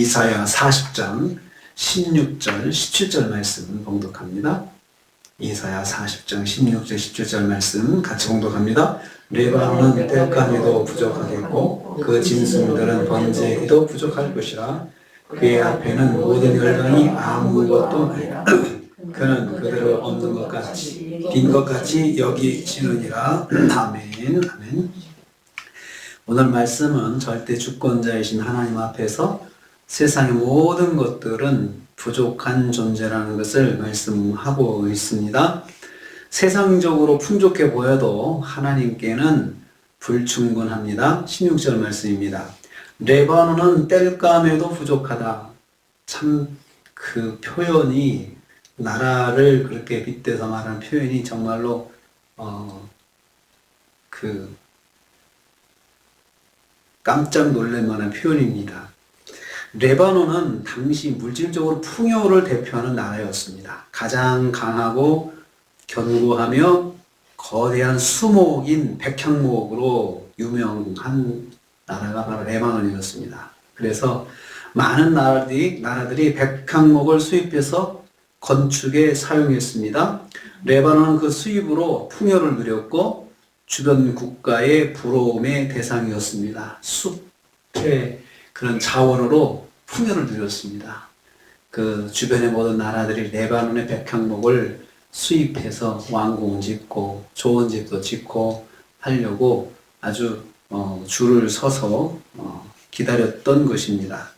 이사야 40장 16절 17절 말씀 봉독합니다. 이사야 40장 16절 17절 말씀 같이 봉독합니다. 레바논은 땔감에도 부족하겠고 그 짐승들은 번제에도 부족할 것이라. 그의 앞에는 모든 열방이 아무것도 아니라 그는 그들을 없는 것 같이 빈 것 같이 여기시느니라. 아멘. 아멘. 오늘 말씀은 절대 주권자이신 하나님 앞에서 세상의 모든 것들은 부족한 존재라는 것을 말씀하고 있습니다. 세상적으로 풍족해 보여도 하나님께는 불충분합니다. 16절 말씀입니다. 레바논은 땔감에도 부족하다. 참 그 표현이, 나라를 그렇게 빗대서 말하는 표현이 정말로 깜짝 놀랄 만한 표현입니다. 레바논은 당시 물질적으로 풍요를 대표하는 나라였습니다. 가장 강하고 견고하며 거대한 수목인 백향목으로 유명한 나라가 바로 레바논이었습니다. 그래서 많은 나라들이 백향목을 수입해서 건축에 사용했습니다. 레바논은 그 수입으로 풍요를 누렸고 주변 국가의 부러움의 대상이었습니다. 숲의 그런 자원으로 풍요를 누렸습니다. 그 주변의 모든 나라들이 레바논의 백향목을 수입해서 왕궁 짓고 좋은 집도 짓고 하려고 아주 줄을 서서 기다렸던 것입니다.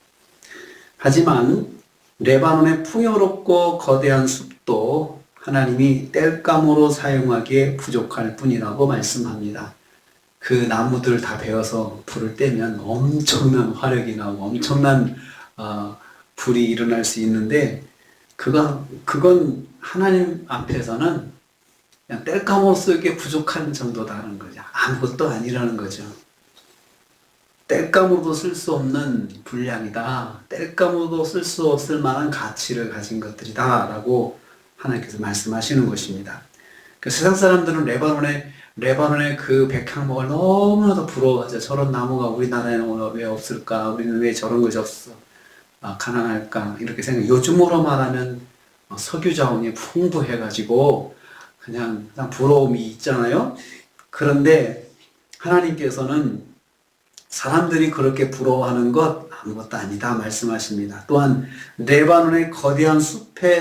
하지만 레바논의 풍요롭고 거대한 숲도 하나님이 땔감으로 사용하기에 부족할 뿐이라고 말씀합니다. 그 나무들 다 베어서 불을 떼면 엄청난 화력이 나고 엄청난 불이 일어날 수 있는데 그건 하나님 앞에서는 그냥 땔감으로 쓰기에 부족한 정도다는 거죠. 아무것도 아니라는 거죠. 땔감으로도 쓸 수 없는 분량이다. 땔감으로도 쓸 수 없을 만한 가치를 가진 것들이다 라고 하나님께서 말씀하시는 것입니다. 그 세상 사람들은 레바논의 그 백향목을 너무나도 부러워하죠. 저런 나무가 우리나라에는 왜 없을까? 우리는 왜 저런 것이 없어? 가난할까? 이렇게 생각. 요즘으로 말하면 석유 자원이 풍부해가지고 그냥 부러움이 있잖아요. 그런데 하나님께서는 사람들이 그렇게 부러워하는 것 아무것도 아니다 말씀하십니다. 또한 레바논의 거대한 숲에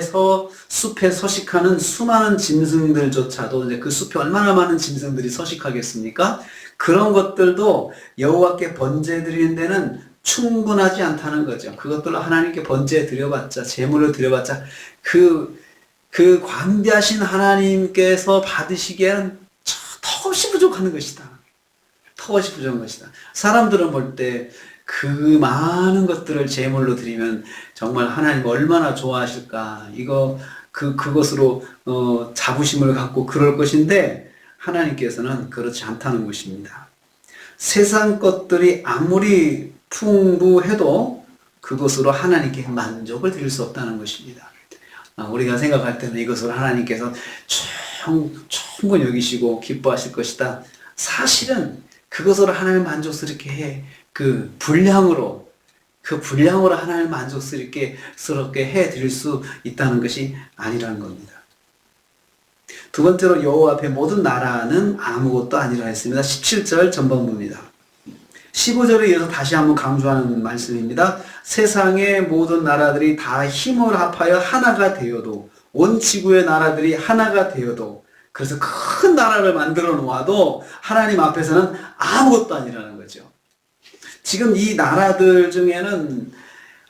서식하는 수많은 짐승들조차도 이제 그 숲에 얼마나 많은 짐승들이 서식하겠습니까? 그런 것들도 여호와께 번제 드리는 데는 충분하지 않다는 거죠. 그것들로 하나님께 번제 드려봤자, 제물을 드려봤자 그 광대하신 하나님께서 받으시기에는 턱없이 부족한 것이다. 턱없이 부족한 것이다. 사람들은 볼 때 그 많은 것들을 제물로 드리면 정말 하나님 얼마나 좋아하실까. 그것으로 자부심을 갖고 그럴 것인데 하나님께서는 그렇지 않다는 것입니다. 세상 것들이 아무리 풍부해도 그것으로 하나님께 만족을 드릴 수 없다는 것입니다. 우리가 생각할 때는 이것으로 하나님께서 충분히 여기시고 기뻐하실 것이다. 사실은 그것으로 하나님을 만족스럽게 해. 그 분량으로 하나님을 만족스럽게 해 드릴 수 있다는 것이 아니라는 겁니다. 두 번째로 여호와 앞에 모든 나라는 아무것도 아니라 했습니다. 17절 전반부입니다. 15절에 이어서 다시 한번 강조하는 말씀입니다. 세상의 모든 나라들이 다 힘을 합하여 하나가 되어도, 온 지구의 나라들이 하나가 되어도, 그래서 큰 나라를 만들어 놓아도 하나님 앞에서는 아무것도 아니라는 거죠. 지금 이 나라들 중에는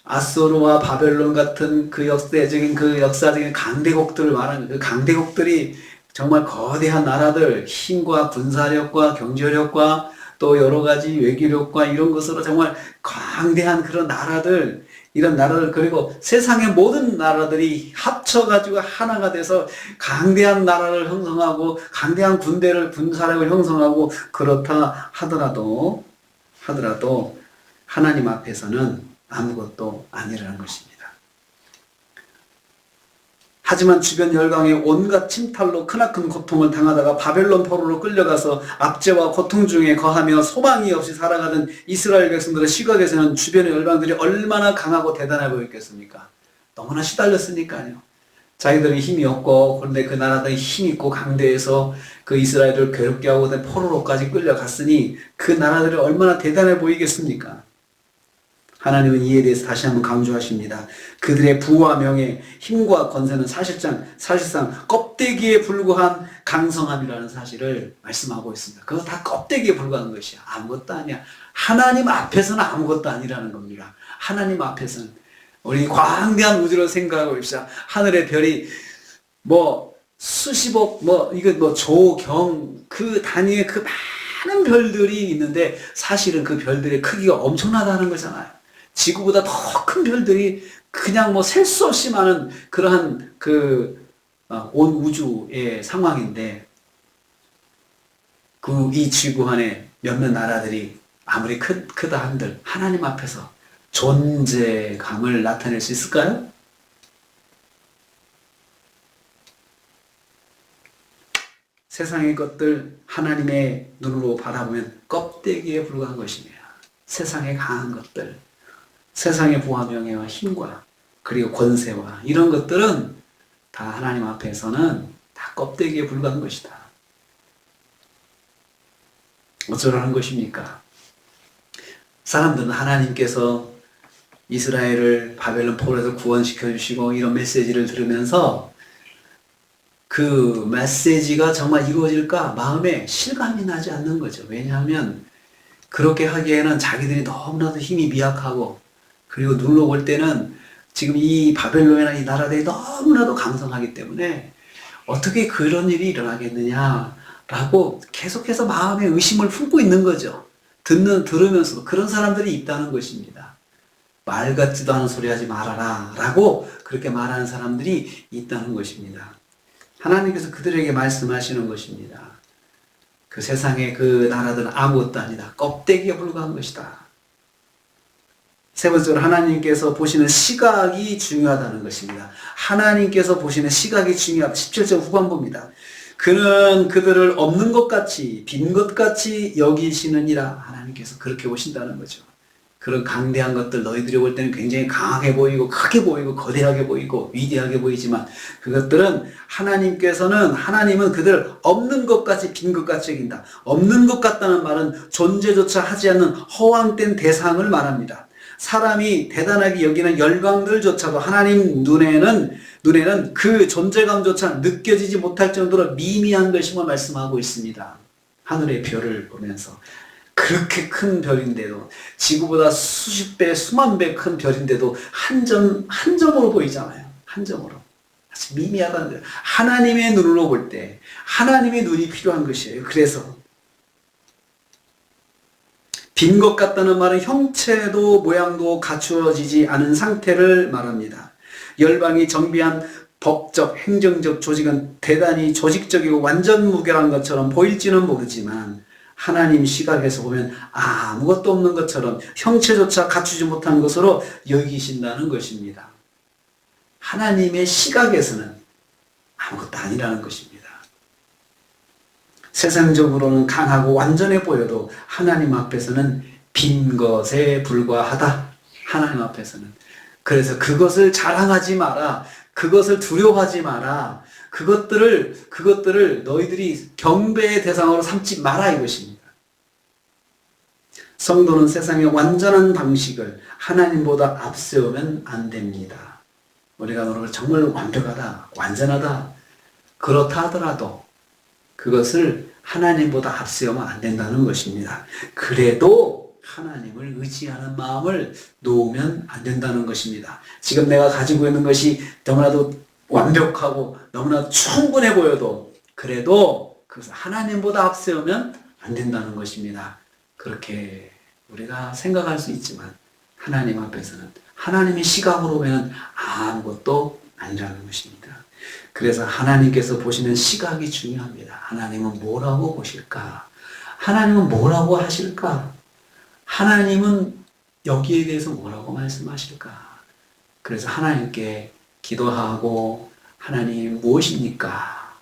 아소르와 바벨론 같은 그 역사적인 강대국들을 말하는 그 강대국들이 정말 거대한 나라들, 힘과 군사력과 경제력과 또 여러 가지 외교력과 이런 것으로 정말 광대한 그런 나라들, 이런 나라들, 그리고 세상의 모든 나라들이 합쳐가지고 하나가 돼서 강대한 나라를 형성하고 강대한 군사력을 형성하고 그렇다 하더라도 하나님 앞에서는 아무것도 아니라는 것입니다. 하지만 주변 열강의 온갖 침탈로 크나큰 고통을 당하다가 바벨론 포로로 끌려가서 압제와 고통 중에 거하며 소망이 없이 살아가던 이스라엘 백성들의 시각에서는 주변의 열방들이 얼마나 강하고 대단해 보였겠습니까? 너무나 시달렸으니까요. 자기들은 힘이 없고, 그런데 그 나라들이 힘 있고 강대해서 그 이스라엘을 괴롭게 하고 포로로까지 끌려갔으니 그 나라들이 얼마나 대단해 보이겠습니까? 하나님은 이에 대해서 다시 한번 강조하십니다. 그들의 부와 명예, 힘과 권세는 사실상 껍데기에 불과한 강성함이라는 사실을 말씀하고 있습니다. 그거 다 껍데기에 불과한 것이야. 아무것도 아니야. 하나님 앞에서는 아무것도 아니라는 겁니다. 하나님 앞에서는. 우리 광대한 우주로 생각하고 봅시다. 하늘의 별이 수십억, 조경, 그 단위의 그 많은 별들이 있는데 사실은 그 별들의 크기가 엄청나다는 거잖아요. 지구보다 더 큰 별들이 그냥 셀 수 없이 많은 그러한 온 우주의 상황인데 이 지구 안에 몇몇 나라들이 아무리 크다 한들 하나님 앞에서 존재감을 나타낼 수 있을까요? 세상의 것들 하나님의 눈으로 바라보면 껍데기에 불과한 것입니다. 세상의 강한 것들, 세상의 부와 명예와 힘과 그리고 권세와 이런 것들은 다 하나님 앞에서는 다 껍데기에 불과한 것이다. 어쩌라는 것입니까? 사람들은 하나님께서 이스라엘을 바벨론 포로에서 구원시켜 주시고 이런 메시지를 들으면서 그 메시지가 정말 이루어질까 마음에 실감이 나지 않는 거죠. 왜냐하면 그렇게 하기에는 자기들이 너무나도 힘이 미약하고 그리고 눈으로 볼 때는 지금 이 바벨론이나 이 나라들이 너무나도 강성하기 때문에 어떻게 그런 일이 일어나겠느냐라고 계속해서 마음에 의심을 품고 있는 거죠. 들으면서도 그런 사람들이 있다는 것입니다. 말 같지도 않은 소리 하지 말아라 라고 그렇게 말하는 사람들이 있다는 것입니다. 하나님께서 그들에게 말씀하시는 것입니다. 그 세상의 그 나라들은 아무것도 아니다. 껍데기에 불과한 것이다. 세 번째로 하나님께서 보시는 시각이 중요하다는 것입니다. 하나님께서 보시는 시각이 중요하다. 17절 후반부입니다. 그는 그들을 없는 것 같이 빈 것 같이 여기시느니라. 하나님께서 그렇게 보신다는 거죠. 그런 강대한 것들 너희들이 볼 때는 굉장히 강하게 보이고 크게 보이고 거대하게 보이고 위대하게 보이지만 그것들은 하나님은 그들 없는 것 같이 빈 것 같이 여긴다. 없는 것 같다는 말은 존재조차 하지 않는 허황된 대상을 말합니다. 사람이 대단하게 여기는 열강들조차도 하나님 눈에는 그 존재감조차 느껴지지 못할 정도로 미미한 것임을 말씀하고 있습니다. 하늘의 별을 보면서 그렇게 큰 별인데도 지구보다 수십 배, 수만 배 큰 별인데도 한 점으로 보이잖아요. 한 점으로. 아주 미미하다는 거예요. 하나님의 눈으로 볼 때 하나님의 눈이 필요한 것이에요. 그래서 빈 것 같다는 말은 형체도 모양도 갖추어지지 않은 상태를 말합니다. 열방이 정비한 법적, 행정적 조직은 대단히 조직적이고 완전 무결한 것처럼 보일지는 모르지만 하나님 시각에서 보면 아무것도 없는 것처럼 형체조차 갖추지 못한 것으로 여기신다는 것입니다. 하나님의 시각에서는 아무것도 아니라는 것입니다. 세상적으로는 강하고 완전해 보여도 하나님 앞에서는 빈 것에 불과하다. 하나님 앞에서는. 그래서 그것을 자랑하지 마라. 그것을 두려워하지 마라. 그것들을 너희들이 경배의 대상으로 삼지 마라 이것입니다. 성도는 세상의 완전한 방식을 하나님보다 앞세우면 안 됩니다. 우리가 너를 정말 완벽하다, 완전하다 그렇다 하더라도 그것을 하나님보다 앞세우면 안 된다는 것입니다. 그래도 하나님을 의지하는 마음을 놓으면 안 된다는 것입니다. 지금 내가 가지고 있는 것이 너무나도 완벽하고 너무나 충분해 보여도 그래도 그것을 하나님보다 앞세우면 안 된다는 것입니다. 그렇게 우리가 생각할 수 있지만 하나님 앞에서는 하나님의 시각으로 보면 아무것도 아니라는 것입니다. 그래서 하나님께서 보시는 시각이 중요합니다. 하나님은 뭐라고 보실까? 하나님은 뭐라고 하실까? 하나님은 여기에 대해서 뭐라고 말씀하실까? 그래서 하나님께 기도하고 하나님 무엇입니까?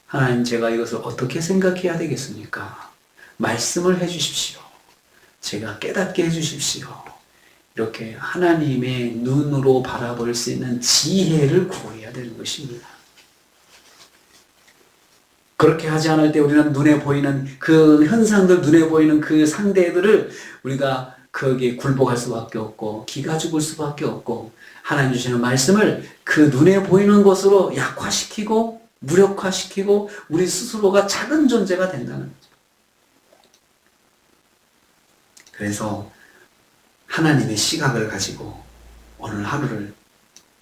하나님 제가 이것을 어떻게 생각해야 되겠습니까? 말씀을 해주십시오. 제가 깨닫게 해주십시오. 이렇게 하나님의 눈으로 바라볼 수 있는 지혜를 구해야 되는 것입니다. 그렇게 하지 않을 때 우리는 눈에 보이는 그 현상들, 눈에 보이는 그 상대들을 우리가 거기에 굴복할 수밖에 없고 기가 죽을 수밖에 없고 하나님 주시는 말씀을 그 눈에 보이는 것으로 약화시키고 무력화시키고 우리 스스로가 작은 존재가 된다는 거죠. 그래서 하나님의 시각을 가지고 오늘 하루를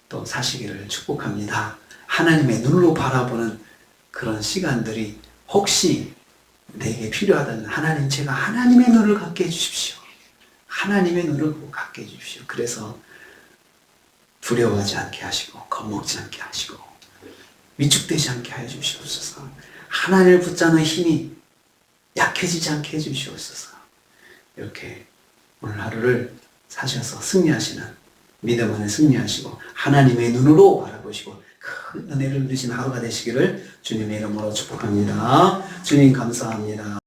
또 사시기를 축복합니다. 하나님의 눈으로 바라보는 그런 시간들이 혹시 내게 필요하다면 하나님 제가 하나님의 눈을 갖게 해주십시오. 하나님의 눈을 갖게 해주십시오. 그래서 두려워하지 않게 하시고 겁먹지 않게 하시고 위축되지 않게 하여 주시옵소서. 하나님을 붙잡는 힘이 약해지지 않게 해주시옵소서. 이렇게 오늘 하루를 사셔서 승리하시는 믿음 안에 승리하시고 하나님의 눈으로 바라보시고 큰 은혜를 누리신 하루가 되시기를 주님의 이름으로 축복합니다. 주님 감사합니다.